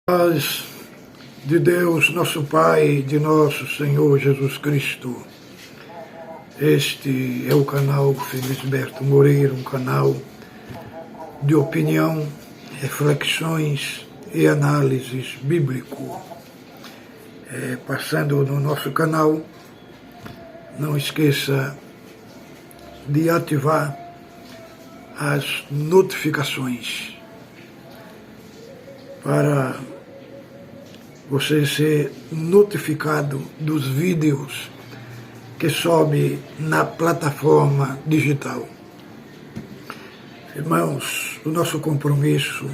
Paz de Deus, nosso Pai, de nosso Senhor Jesus Cristo. Este é o canal Felisberto Moreira, um canal de opinião, reflexões e análises bíblico. Passando no nosso canal, não esqueça de ativar as notificações para você ser notificado dos vídeos que sobe na plataforma digital. Irmãos, o nosso compromisso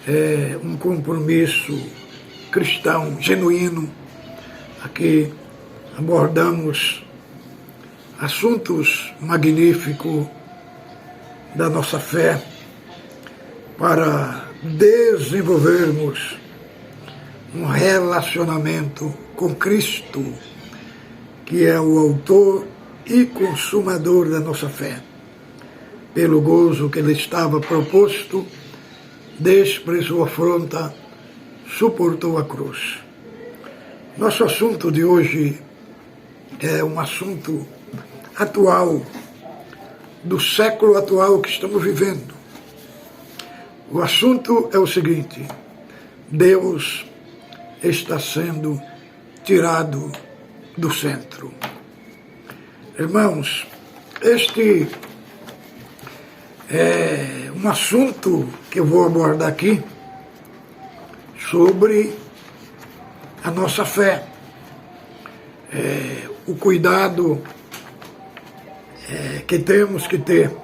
é um compromisso cristão genuíno. Aqui abordamos assuntos magníficos da nossa fé para desenvolvermos um relacionamento com Cristo, que é o autor e consumador da nossa fé. Pelo gozo que lhe estava proposto, desprezou a afronta, suportou a cruz. Nosso assunto de hoje é um assunto atual, do século atual que estamos vivendo. O assunto é o seguinte: Deus está sendo tirado do centro. Irmãos, este é um assunto que eu vou abordar aqui sobre a nossa fé, o cuidado que temos que ter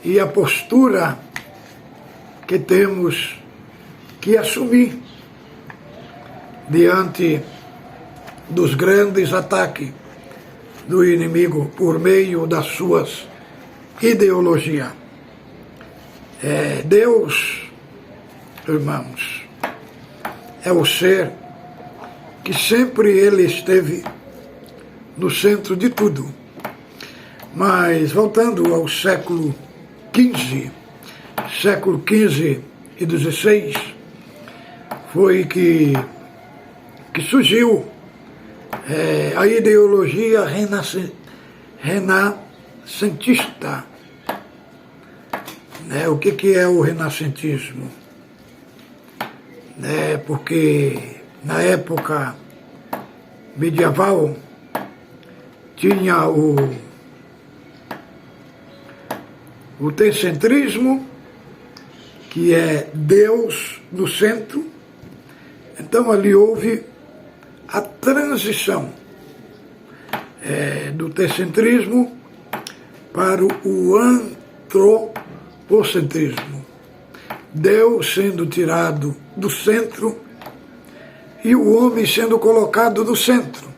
e a postura que temos que assumir diante dos grandes ataques do inimigo por meio das suas ideologias. Deus, irmãos, é o ser que sempre ele esteve no centro de tudo. Mas voltando ao século XV e XVI, foi que surgiu a ideologia renascentista. O que é o renascentismo? Porque na época medieval tinha o teocentrismo, que é Deus no centro. Então ali houve a transição do teocentrismo para o antropocentrismo. Deus sendo tirado do centro e o homem sendo colocado no centro.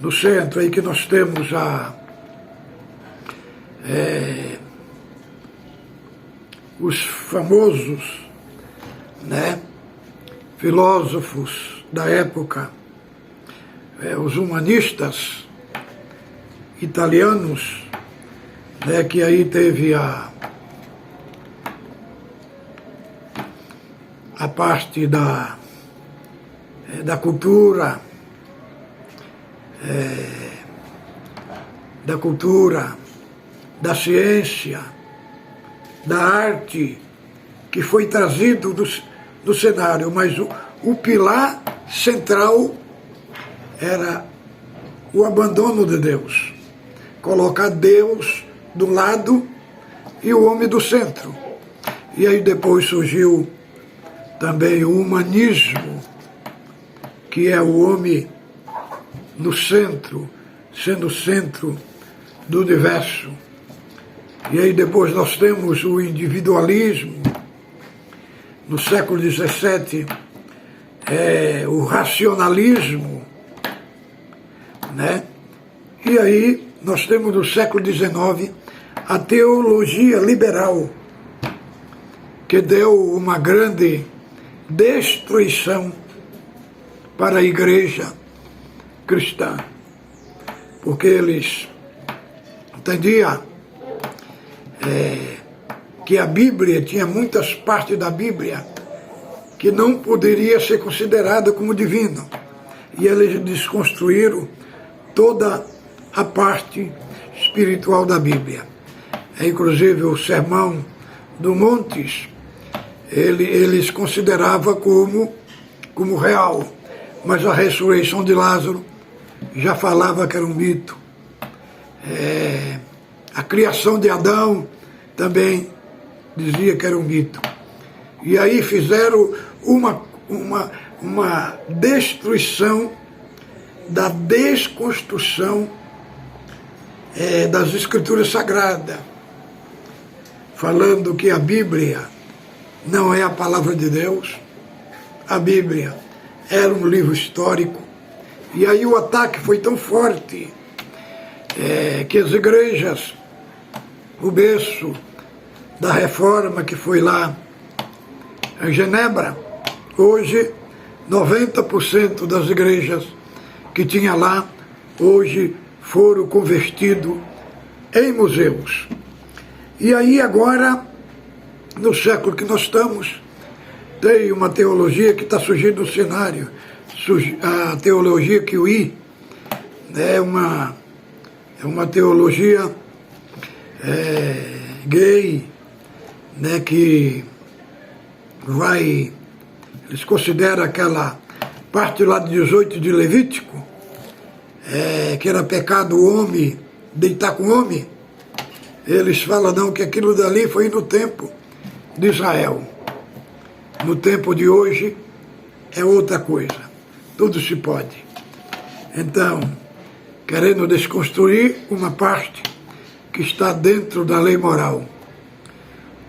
No centro aí que nós temos os famosos, filósofos da época, os humanistas italianos, que aí teve a parte da cultura, da ciência, da arte, que foi trazido do cenário, mas o pilar central era o abandono de Deus, colocar Deus do lado e o homem do centro. E aí depois surgiu também o humanismo, que é o homem no centro, sendo o centro do universo. E aí depois nós temos o individualismo. No século XVII, o racionalismo, E aí nós temos no século XIX a teologia liberal, que deu uma grande destruição para a igreja cristã, porque eles entendiam que a Bíblia tinha muitas partes da Bíblia que não poderia ser considerada como divino. E eles desconstruíram toda a parte espiritual da Bíblia. Inclusive o Sermão do Montes, eles consideravam como real, mas a ressurreição de Lázaro já falava que era um mito. A criação de Adão também dizia que era um mito. E aí fizeram uma destruição da desconstrução das Escrituras Sagradas, falando que a Bíblia não é a palavra de Deus, a Bíblia era um livro histórico. E aí o ataque foi tão forte que as igrejas, o berço da reforma que foi lá em Genebra, hoje 90% das igrejas que tinha lá, hoje foram convertidos em museus. E aí agora, no século que nós estamos, tem uma teologia que está surgindo no cenário, a teologia Kiwi, é uma teologia gay, né, que eles consideram aquela parte lá de 18 de Levítico, que era pecado o homem deitar com o homem. Eles falam não, que aquilo dali foi no tempo de Israel. No tempo de hoje é outra coisa. Tudo se pode. Então, querendo desconstruir uma parte que está dentro da lei moral.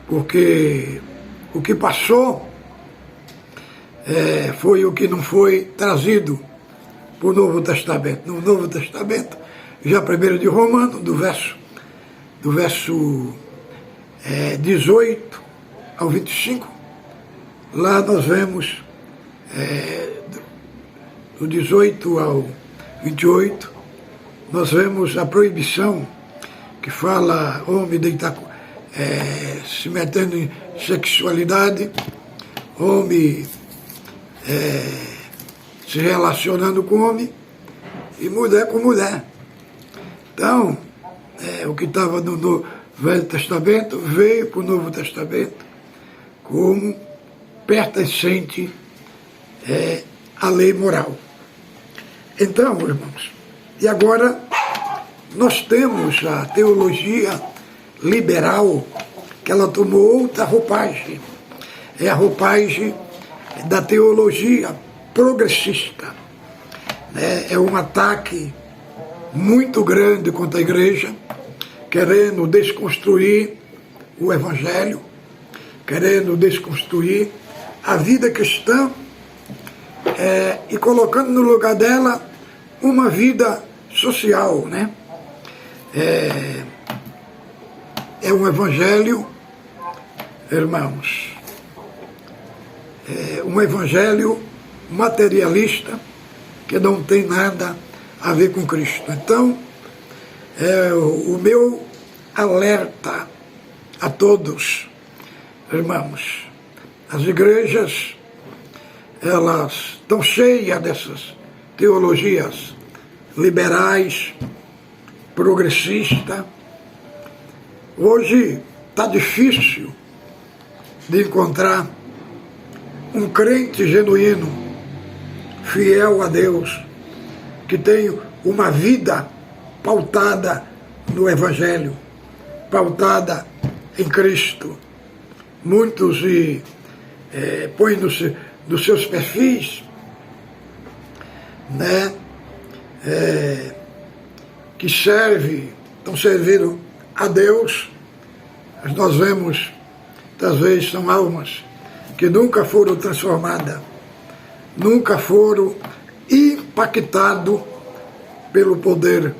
Porque o que passou foi o que não foi trazido para o Novo Testamento. No Novo Testamento, já 1 de Romano, do verso 18 ao 25, lá nós vemos, do 18 ao 28, nós vemos a proibição que fala homem deitar, se metendo em sexualidade, homem se relacionando com homem e mulher com mulher. Então, o que estava no Velho Testamento veio para o Novo Testamento como pertencente à lei moral. Então, irmãos, e agora nós temos a teologia liberal, que ela tomou outra roupagem. É a roupagem da teologia progressista. É um ataque muito grande contra a igreja, querendo desconstruir o Evangelho, querendo desconstruir a vida cristã e colocando no lugar dela uma vida social, né? É um evangelho, irmãos, um evangelho materialista que não tem nada a ver com Cristo. Então, o meu alerta a todos, irmãos, as igrejas, elas estão cheias dessas teologias liberais, progressistas. Hoje está difícil de encontrar um crente genuíno, fiel a Deus, que tem uma vida pautada no Evangelho, pautada em Cristo. Muitos põem nos seus perfis, né, que estão servindo a Deus, mas nós vemos, às vezes, são almas que nunca foram transformadas, nunca foram impactadas pelo poder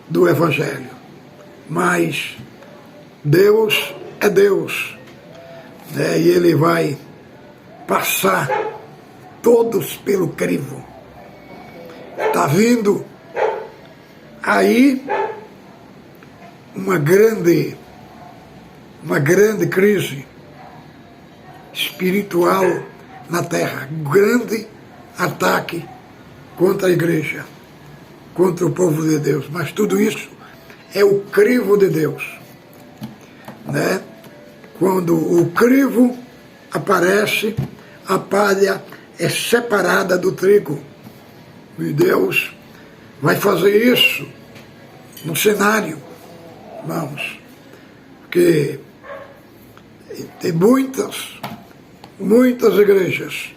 do Evangelho. Mas Deus é Deus, né? E Ele vai passar todos pelo crivo. Está vindo aí uma grande uma grande crise espiritual na terra, grande ataque contra a igreja, contra o povo de Deus. Mas tudo isso é o crivo de Deus, né? Quando o crivo aparece, a palha é separada do trigo. E Deus vai fazer isso no cenário, irmãos, porque tem muitas igrejas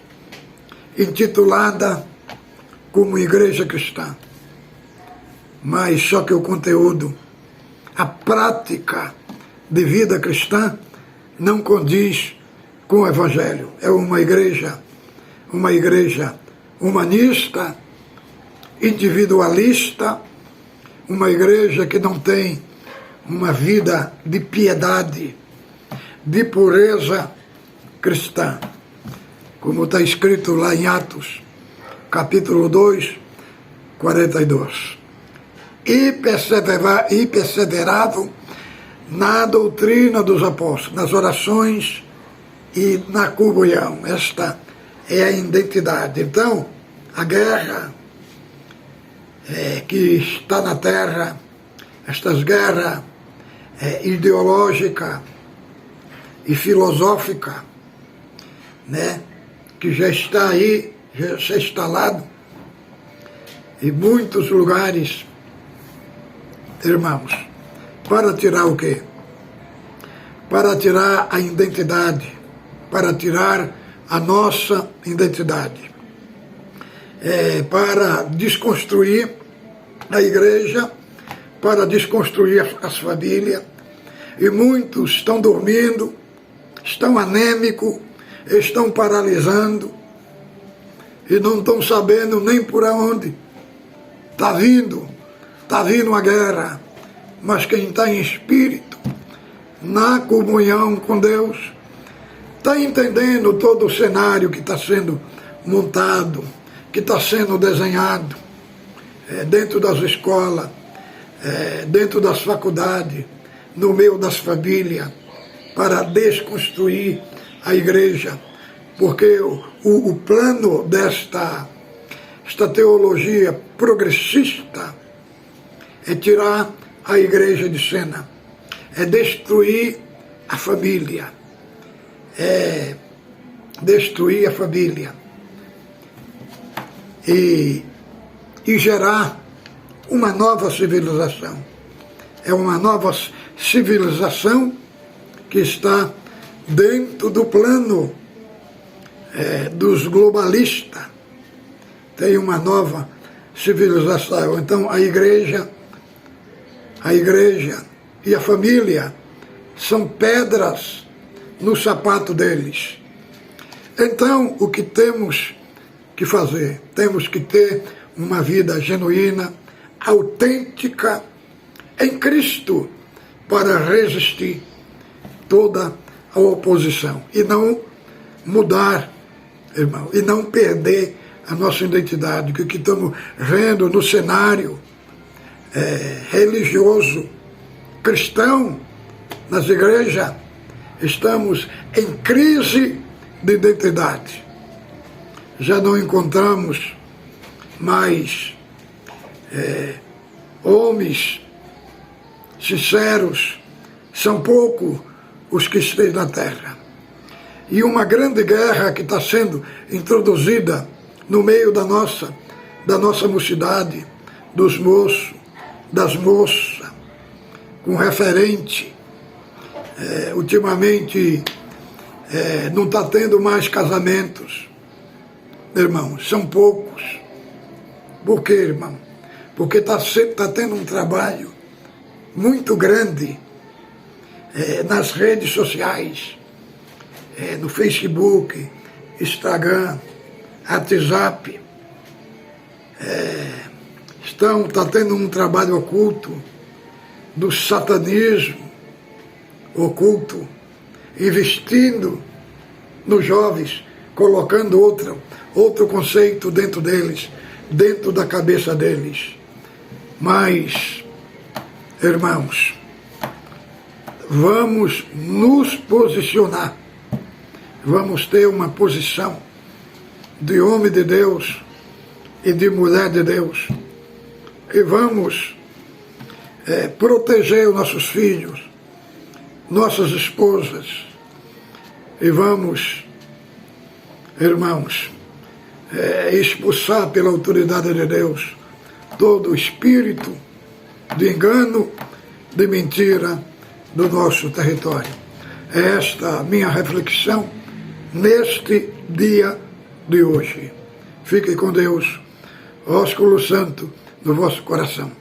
intituladas como igreja cristã, mas só que o conteúdo, a prática de vida cristã não condiz com o Evangelho. É uma igreja humanista, individualista, uma igreja que não tem uma vida de piedade, de pureza cristã. Como está escrito lá em Atos, capítulo 2, 42. E perseveravam na doutrina dos apóstolos, nas orações e na comunhão. Esta é a identidade. Então, a guerra que está na terra, estas guerras ideológica e filosófica, né, que já está aí, já está instalado em muitos lugares, irmãos, para tirar o quê? Para tirar a identidade, para tirar a nossa identidade, para desconstruir a igreja, para desconstruir as famílias, e muitos estão dormindo, estão anêmicos, estão paralisando, e não estão sabendo nem por onde. Está vindo a guerra, mas quem está em espírito, na comunhão com Deus, está entendendo todo o cenário que está sendo montado, que está sendo desenhado, dentro das escolas, dentro das faculdades, no meio das famílias, para desconstruir a igreja, porque o plano desta teologia progressista é tirar a igreja de cena, é destruir a família, e gerar uma nova civilização. É uma nova civilização que está dentro do plano dos globalistas. Tem uma nova civilização. Então a igreja e a família são pedras no sapato deles. Então o que temos que fazer? Temos que ter uma vida genuína, autêntica em Cristo, para resistir toda a oposição e não mudar, irmão, e não perder a nossa identidade, que o que estamos vendo no cenário religioso cristão nas igrejas, estamos em crise de identidade. Já não encontramos mais homens sinceros, são poucos os que estão na terra. E uma grande guerra que está sendo introduzida no meio da nossa mocidade, dos moços, das moças, com referente, ultimamente não está tendo mais casamentos, irmãos, são poucos. Por quê, irmão? Porque está tendo um trabalho muito grande nas redes sociais, no Facebook, Instagram, WhatsApp. Está tendo um trabalho oculto do satanismo oculto, investindo nos jovens, colocando outro conceito dentro deles, dentro da cabeça deles. Mas, irmãos, vamos nos posicionar, vamos ter uma posição de homem de Deus e de mulher de Deus, e vamos proteger os nossos filhos, nossas esposas, e vamos, irmãos, expulsar pela autoridade de Deus todo o espírito de engano, de mentira do nosso território. É esta a minha reflexão neste dia de hoje. Fique com Deus, ósculo santo no vosso coração.